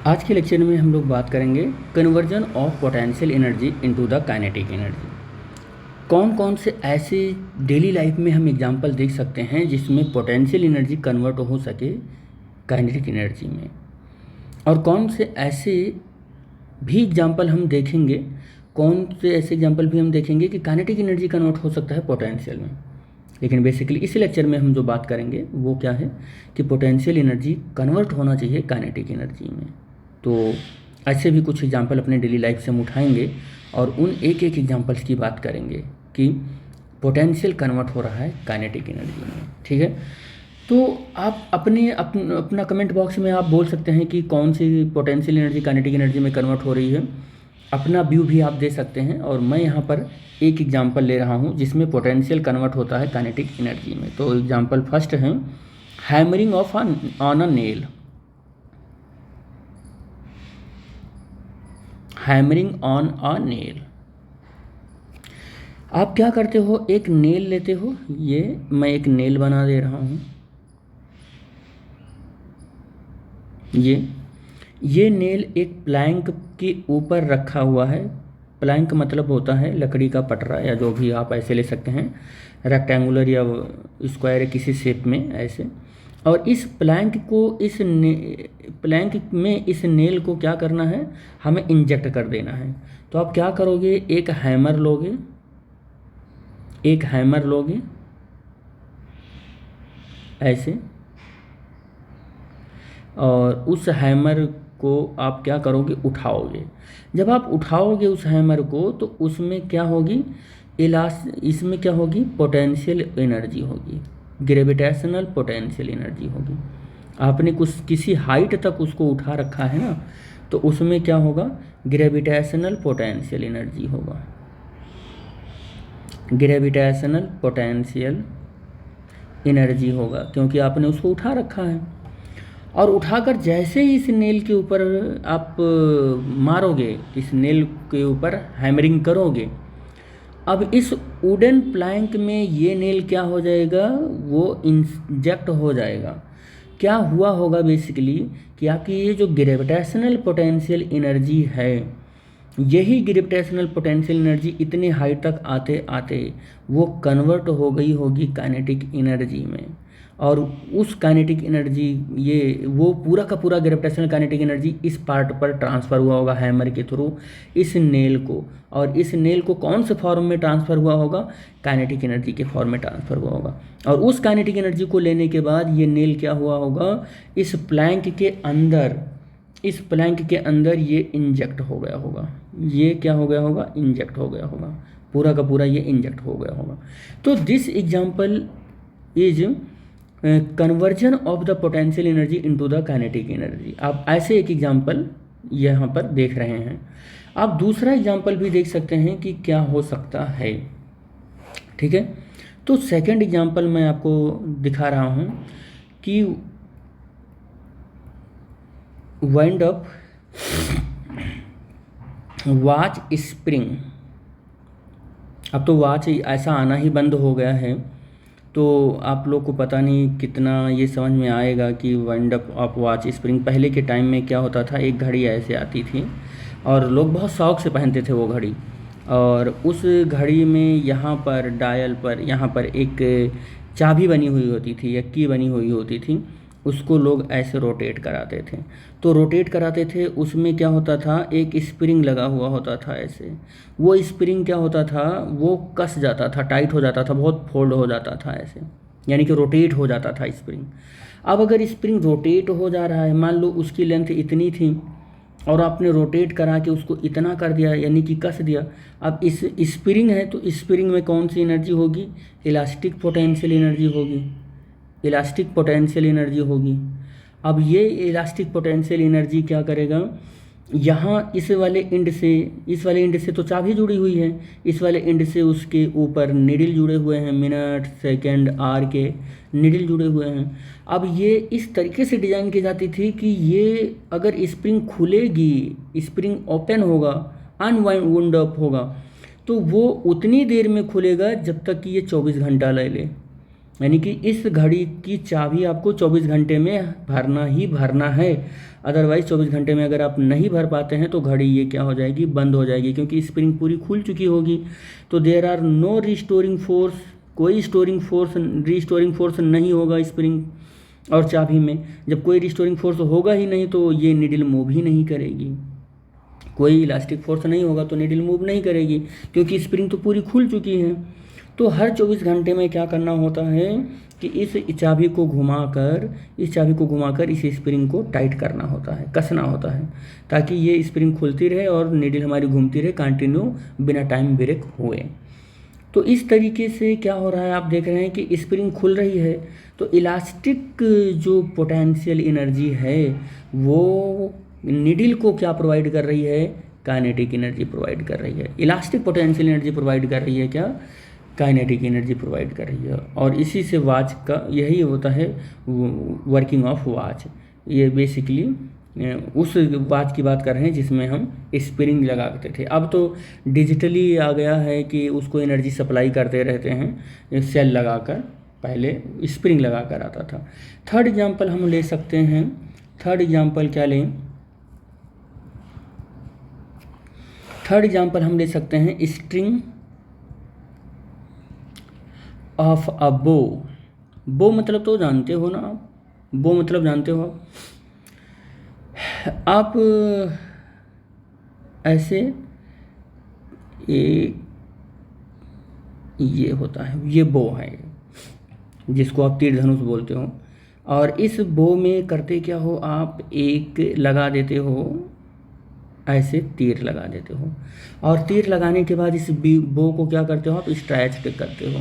आज के लेक्चर में हम लोग बात करेंगे conversion of potential energy into the kinetic energy. कौन कौन से ऐसे डेली लाइफ में हम एग्जांपल देख सकते हैं जिसमें पोटेंशियल एनर्जी कन्वर्ट हो सके काइनेटिक एनर्जी में, और कौन से ऐसे भी एग्जांपल हम देखेंगे, कौन से ऐसे एग्जांपल भी हम देखेंगे कि काइनेटिक एनर्जी कन्वर्ट हो सकता है पोटेंशियल में। लेकिन बेसिकली इस लेक्चर में हम जो बात करेंगे वो क्या है कि पोटेंशियल एनर्जी कन्वर्ट होना चाहिए काइनेटिक एनर्जी में। तो ऐसे भी कुछ एग्जांपल अपने डेली लाइफ से हम उठाएंगे और उन एक एक एग्जांपल्स की बात करेंगे कि पोटेंशियल कन्वर्ट हो रहा है काइनेटिक एनर्जी में। ठीक है, तो आप अपना कमेंट बॉक्स में आप बोल सकते हैं कि कौन सी पोटेंशियल एनर्जी काइनेटिक एनर्जी में कन्वर्ट हो रही है। अपना व्यू भी आप दे सकते हैं, और मैं यहाँ पर एक एग्जांपल ले रहा हूँ जिसमें पोटेंशियल कन्वर्ट होता है काइनेटिक एनर्जी में। तो एग्जांपल फर्स्ट है hammering of on a nail. Hammering on a nail, आप क्या करते हो, एक नेल लेते हो, ये मैं एक नेल बना दे रहा हूँ। ये नेल एक प्लैंक के ऊपर रखा हुआ है। प्लैंक मतलब होता है लकड़ी का पटरा, या जो भी आप ऐसे ले सकते हैं, रेक्टेंगुलर या स्क्वायर किसी शेप में ऐसे। और इस प्लैंक को प्लैंक में इस नेल को क्या करना है, हमें इंजेक्ट कर देना है। तो आप क्या करोगे, एक हैमर लोगे ऐसे, और उस हैमर को आप क्या करोगे, उठाओगे। जब आप उठाओगे उस हैमर को तो उसमें क्या होगी, इसमें क्या होगी, पोटेंशियल एनर्जी होगी, ग्रेविटेशनल पोटेंशियल एनर्जी होगी। आपने किसी हाइट तक उसको उठा रखा है ना, तो उसमें क्या होगा, ग्रेविटेशनल पोटेंशियल एनर्जी होगा। ग्रेविटेशनल पोटेंशियल एनर्जी होगा क्योंकि आपने उसको उठा रखा है। और उठाकर जैसे ही इस नेल के ऊपर आप मारोगे, इस नेल के ऊपर हैमरिंग करोगे, अब इस वुडन प्लैंक में ये नेल क्या हो जाएगा, वो इंजेक्ट हो जाएगा। क्या हुआ होगा बेसिकली कि आपकी ये जो ग्रेविटेशनल पोटेंशियल एनर्जी है, यही ग्रेविटेशनल पोटेंशियल एनर्जी इतने हाइट तक आते आते वो कन्वर्ट हो गई होगी काइनेटिक एनर्जी में। और उस काइनेटिक एनर्जी, ये वो पूरा का पूरा ग्रेविटेशनल काइनेटिक एनर्जी इस पार्ट पर ट्रांसफ़र हुआ होगा हैमर के थ्रू इस नेल को। और इस नेल को कौन से फॉर्म में ट्रांसफ़र हुआ होगा, काइनेटिक एनर्जी के फॉर्म में ट्रांसफ़र हुआ होगा। और उस काइनेटिक एनर्जी को लेने के बाद ये नेल क्या हुआ होगा, इस प्लैंक के अंदर ये इंजेक्ट हो गया होगा। ये क्या हो गया होगा, इंजेक्ट हो गया होगा, पूरा का पूरा ये इंजेक्ट हो गया होगा। तो this example is conversion of the potential energy into the kinetic energy. आप ऐसे एक एग्जांपल यहाँ पर देख रहे हैं। आप दूसरा एग्जांपल भी देख सकते हैं कि क्या हो सकता है। ठीक है, तो सेकंड एग्जांपल मैं आपको दिखा रहा हूँ कि वाइंड अप वॉच स्प्रिंग। अब तो वॉच ऐसा आना ही बंद हो गया है, तो आप लोग को पता नहीं कितना ये समझ में आएगा कि wind up of watch spring. पहले के टाइम में क्या होता था, एक घड़ी ऐसे आती थी और लोग बहुत शौक़ से पहनते थे वो घड़ी। और उस घड़ी में यहाँ पर डायल पर, यहाँ पर एक चाबी बनी हुई होती थी या की बनी हुई होती थी, उसको लोग ऐसे रोटेट कराते थे। तो रोटेट कराते थे, उसमें क्या होता था, एक स्प्रिंग लगा हुआ होता था ऐसे। वो स्प्रिंग क्या होता था, वो कस जाता था, टाइट हो जाता था, बहुत फोल्ड हो जाता था ऐसे, यानी कि रोटेट हो जाता था स्प्रिंग। अब अगर स्प्रिंग रोटेट हो जा रहा है, मान लो उसकी लेंथ इतनी थी और आपने रोटेट करा के उसको इतना कर दिया, यानी कि कस दिया। अब इस स्प्रिंग है तो स्प्रिंग में कौन सी एनर्जी होगी, इलास्टिक पोटेंशियल एनर्जी होगी, इलास्टिक पोटेंशियल एनर्जी होगी। अब ये इलास्टिक पोटेंशियल एनर्जी क्या करेगा, यहाँ इस वाले एंड से तो चाबी जुड़ी हुई है, इस वाले एंड से उसके ऊपर नीडल जुड़े हुए हैं, मिनट सेकंड आर के नीडल जुड़े हुए हैं। अब ये इस तरीके से डिज़ाइन की जाती थी कि ये अगर स्प्रिंग खुलेगी, स्प्रिंग ओपन होगा, अनवाइंड अप होगा, तो वो उतनी देर में खुलेगा जब तक कि ये 24 घंटा ले ले। यानी कि इस घड़ी की चाबी आपको 24 घंटे में भरना ही भरना है। अदरवाइज़ 24 घंटे में अगर आप नहीं भर पाते हैं तो घड़ी ये क्या हो जाएगी, बंद हो जाएगी, क्योंकि स्प्रिंग पूरी खुल चुकी होगी। तो there are no restoring force, कोई रिस्टोरिंग फोर्स नहीं होगा स्प्रिंग और चाबी में। जब कोई रिस्टोरिंग फोर्स होगा ही नहीं तो ये नीडल मूव ही नहीं करेगी। कोई इलास्टिक फोर्स नहीं होगा तो नीडल मूव नहीं करेगी, क्योंकि स्प्रिंग तो पूरी खुल चुकी है। तो हर 24 घंटे में क्या करना होता है कि इस चाबी को घुमाकर इस स्प्रिंग को टाइट करना होता है, कसना होता है, ताकि ये स्प्रिंग खुलती रहे और नीडल हमारी घूमती रहे कंटिन्यू, बिना टाइम ब्रेक हुए। तो इस तरीके से क्या हो रहा है, आप देख रहे हैं कि स्प्रिंग खुल रही है तो इलास्टिक जो पोटेंशियल एनर्जी है वो नीडल को क्या प्रोवाइड कर रही है, काइनेटिक एनर्जी प्रोवाइड कर रही है। इलास्टिक पोटेंशियल एनर्जी प्रोवाइड कर रही है क्या, काइनेटिक एनर्जी प्रोवाइड कर रही है। और इसी से वॉच का यही होता है वर्किंग ऑफ वॉच। ये बेसिकली उस वॉच की बात कर रहे हैं जिसमें हम स्प्रिंग लगाते थे। अब तो डिजिटली आ गया है कि उसको एनर्जी सप्लाई करते रहते हैं सेल लगाकर, पहले स्प्रिंग लगाकर आता था। थर्ड एग्जांपल हम ले सकते हैं, थर्ड एग्जांपल क्या लें, थर्ड एग्जांपल हम ले सकते हैं स्ट्रिंग ऑफ अ बो। बो मतलब तो जानते हो ना आप, बो मतलब जानते हो आप ऐसे एक ये होता है, ये बो है जिसको आप तीर धनुष बोलते हो। और इस बो में करते क्या हो, आप एक लगा देते हो, ऐसे तीर लगा देते हो, और तीर लगाने के बाद इस बो को क्या करते हो, आप स्ट्रेच करते हो।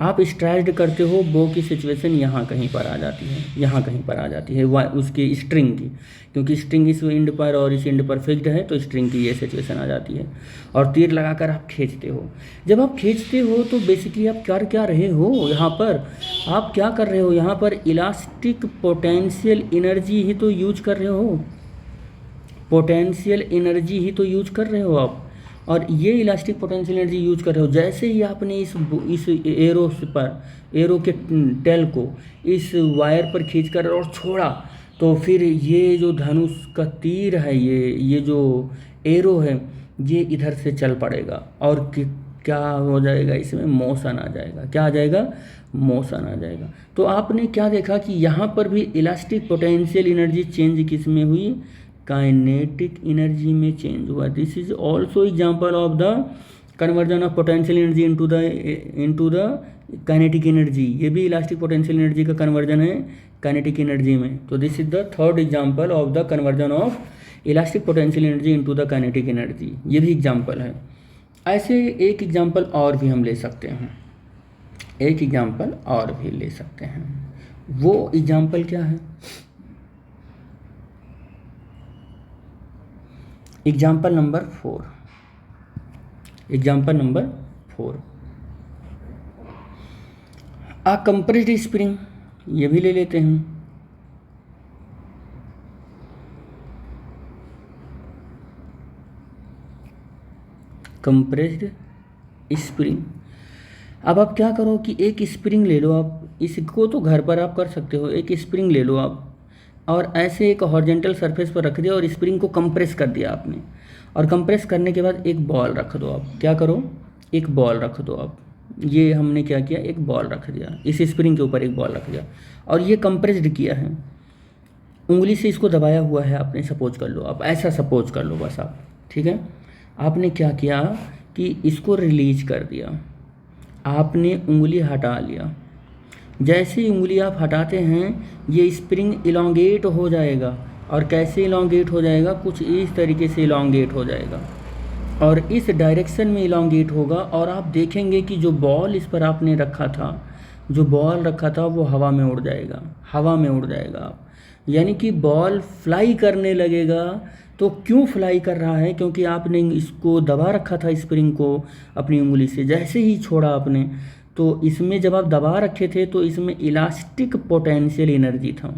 आप स्ट्रेच्ड करते हो, बो की सिचुएशन यहाँ कहीं पर आ जाती है, यहाँ कहीं पर आ जाती है उसकी स्ट्रिंग की, क्योंकि स्ट्रिंग इस एंड पर और इस एंड पर फिक्स्ड है तो स्ट्रिंग की ये सिचुएशन आ जाती है। और तीर लगाकर आप खींचते हो। जब आप खींचते हो तो बेसिकली आप कर क्या रहे हो, यहाँ पर आप क्या कर रहे हो, यहाँ पर इलास्टिक पोटेंशियल एनर्जी ही तो यूज कर रहे हो, पोटेंशियल एनर्जी ही तो यूज कर रहे हो आप। और ये इलास्टिक पोटेंशियल एनर्जी यूज कर रहे हो। जैसे ही आपने इस एरो के टेल को इस वायर पर खींचकर और छोड़ा, तो फिर ये जो धनुष का तीर है, ये जो एरो है, ये इधर से चल पड़ेगा और क्या हो जाएगा, इसमें मोशन आ जाएगा। क्या आ जाएगा, मोशन आ जाएगा। तो आपने क्या देखा कि यहाँ पर भी इलास्टिक पोटेंशियल एनर्जी चेंज किस में हुई, काइनेटिक एनर्जी में चेंज हुआ। This is also example of the conversion of potential energy into the kinetic energy. ये भी इलास्टिक पोटेंशियल एनर्जी का कन्वर्जन है काइनेटिक एनर्जी में। तो this is the third example of the conversion of elastic potential energy into the kinetic energy. ये भी example है। ऐसे एक एग्जाम्पल और भी हम ले सकते हैं, एक एग्जाम्पल और भी ले सकते हैं। वो एग्जाम्पल क्या है, एग्जाम्पल नंबर 4, एग्जाम्पल नंबर 4 आ कंप्रेस्ड स्प्रिंग, ये भी ले लेते हैं। Compressed spring. अब आप क्या करो कि एक स्प्रिंग ले लो, आप इसको तो घर पर आप कर सकते हो। एक स्प्रिंग ले लो आप और ऐसे एक हॉरिजॉन्टल सरफेस पर रख दिया और स्प्रिंग को कंप्रेस कर दिया आपने। और कंप्रेस करने के बाद एक बॉल रख दो आप। क्या करो, एक बॉल रख दो आप। ये हमने क्या किया, एक बॉल रख दिया, इस स्प्रिंग के ऊपर एक बॉल रख दिया और ये कंप्रेस्ड किया है, उंगली से इसको दबाया हुआ है आपने। सपोज कर लो आप, ऐसा सपोज कर लो बस आप, ठीक है। आपने क्या किया कि इसको रिलीज कर दिया, आपने उंगली हटा लिया। जैसे ही उंगली आप हटाते हैं ये स्प्रिंग इलोंगेट हो जाएगा। और कैसे इलोंगेट हो जाएगा, कुछ इस तरीके से इलोंगेट हो जाएगा और इस डायरेक्शन में इलोंगेट होगा। और आप देखेंगे कि जो बॉल इस पर आपने रखा था, जो बॉल रखा था वो हवा में उड़ जाएगा, हवा में उड़ जाएगा। यानी कि बॉल फ्लाई करने लगेगा। तो क्यों फ्लाई कर रहा है, क्योंकि आपने इसको दबा रखा था स्प्रिंग को अपनी उंगली से। जैसे ही छोड़ा आपने, तो इसमें जब आप दबा रखे थे तो इसमें इलास्टिक पोटेंशियल एनर्जी था,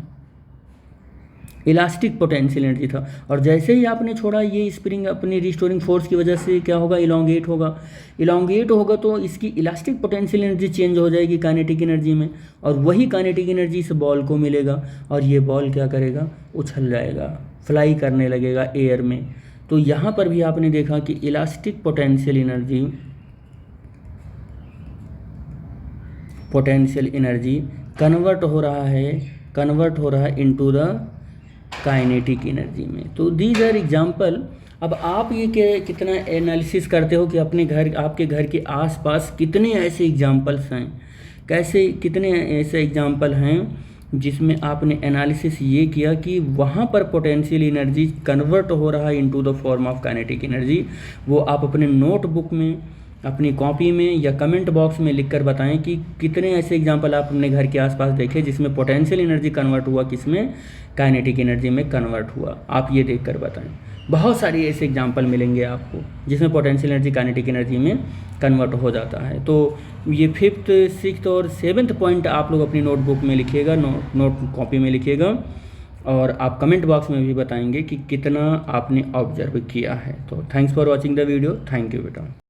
इलास्टिक पोटेंशियल एनर्जी था। और जैसे ही आपने छोड़ा, ये स्प्रिंग अपनी रिस्टोरिंग फोर्स की वजह से क्या होगा, इलोंगेट होगा। इलोंगेट होगा तो इसकी इलास्टिक पोटेंशियल एनर्जी चेंज हो जाएगी काइनेटिक एनर्जी में, और वही काइनेटिक एनर्जी इस बॉल को मिलेगा, और ये बॉल क्या करेगा, उछल जाएगा, फ्लाई करने लगेगा एयर में। तो यहाँ पर भी आपने देखा कि इलास्टिक पोटेंशियल एनर्जी कन्वर्ट हो रहा है इनटू द काइनेटिक एनर्जी में। तो दीज आर एग्जाम्पल। अब आप ये कितना एनालिसिस करते हो कि आपके घर के आसपास कितने ऐसे एग्जाम्पल्स हैं, कितने ऐसे एग्जाम्पल हैं जिसमें आपने एनालिसिस ये किया कि वहाँ पर पोटेंशियल एनर्जी कन्वर्ट हो रहा है into the form of kinetic energy. वो आप अपने नोटबुक में, अपनी कॉपी में या कमेंट बॉक्स में लिखकर बताएं कि कितने ऐसे एग्जाम्पल आप अपने घर के आसपास देखे जिसमें पोटेंशियल एनर्जी कन्वर्ट हुआ, किसमें, काइनेटिक एनर्जी में कन्वर्ट हुआ। आप ये देखकर बताएं। बहुत सारी ऐसे एग्जाम्पल मिलेंगे आपको जिसमें पोटेंशियल एनर्जी काइनेटिक एनर्जी में कन्वर्ट हो जाता है। तो ये 5th, 6th और 7th पॉइंट आप लोग अपनी नोटबुक में लिखिएगा, नोट कॉपी में लिखिएगा, और आप कमेंट बॉक्स में भी बताएंगे कि कितना आपने ऑब्जर्व किया है। तो thanks for watching the video. Thank you बेटा।